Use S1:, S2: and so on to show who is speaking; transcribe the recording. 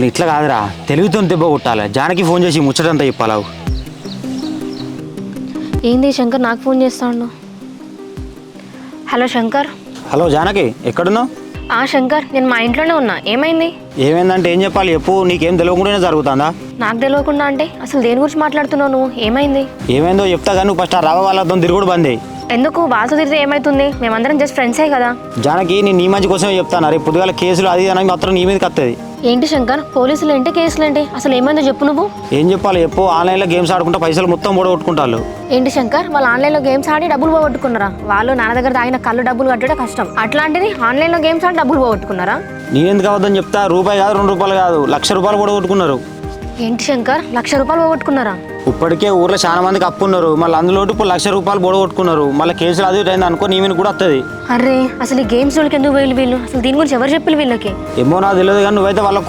S1: అసలు ఇట్లా కాదురా, తెలివితో దెబ్బ కొట్టాలి. జానకి ఫోన్ చేసి ముచ్చటంతా చెప్పాలావు.
S2: ఏంది శంకర్ నాకు ఫోన్ చేస్తాడు? హలో శంకర్.
S1: హలో జానకి, ఎక్కడున్నావు?
S2: శంకర్, నేను మా ఇంట్లోనే ఉన్నా. ఏమైంది?
S1: ఏమైందంటే ఏం చెప్పాలి చెప్పు. నీకేం తెలియకుండానే జరుగుతుందా?
S2: నాకు తెలియకుండా అంటే అసలు దేని గురించి మాట్లాడుతున్నావు నువ్వు? ఏమైంది?
S1: ఏమైందో చెప్తా కానీ నువ్వు ఫస్ట్ ఆ రవ వాళ్ళతో తిరుగుడు బంద్.
S2: ఎందుకు? వాళ్ళతో తిరిగితే ఏమైతుంది? మేమందరం జస్ట్ ఫ్రెండ్సే కదా.
S1: జానకి, నేను నీ మంచి కోసమే చెప్తాను. రేపు పొద్దుగాల కేసులు అది అని మాత్రం నీ మీదకి వస్తుంది.
S2: ఏంటి శంకర్, పోలీసులు ఏంటి, కేసులు ఏంటి? అసలు ఏమైందో చెప్పు నువ్వు.
S1: ఏం చెప్పాలి చెప్పు. ఆన్లైన్లో గేమ్స్ ఆడుకుంటా పైసలు మొత్తం కొట్టుకుంటారు.
S2: ఏంటి శంకర్, వాళ్ళు ఆన్లైన్లో గేమ్స్ ఆడి డబ్బులు పోగొట్టుకున్నారా? వాళ్ళు నాన్న దగ్గర తాగిన కళ్ళు డబ్బులు కట్టడం కష్టం, అట్లాంటిది ఆన్లైన్లో గేమ్స్ ఆడి డబ్బులు పోగొట్టుకున్నారా?
S1: నేనెందుకు అవద్దని చెప్తా. రూపాయి కాదు, 2 రూపాయలు కాదు, ₹1,00,000 కొట్టుకున్నారు.
S2: ఏంటి శంకర్, ₹1,00,000 పోగొట్టుకున్నారా?
S1: ఇప్పటికే ఊర్లో చాలా మందికి అప్పు ఉన్నారు. మళ్ళీ అందులో ఇప్పుడు ₹1,00,000 కొట్టుకున్నారు. మళ్ళీ కేసులు అది అయింది అనుకో, నీ మీద కూడా వస్తుంది.
S2: అరే, అసలు ఈ గేమ్స్ వాళ్ళకి ఎందుకు వీళ్ళు అసలు దీని గురించి ఎవరు చెప్పారు వీళ్ళకి?
S1: ఏమో నాకు తెలియదు కానీ నువ్వైతే వాళ్ళకి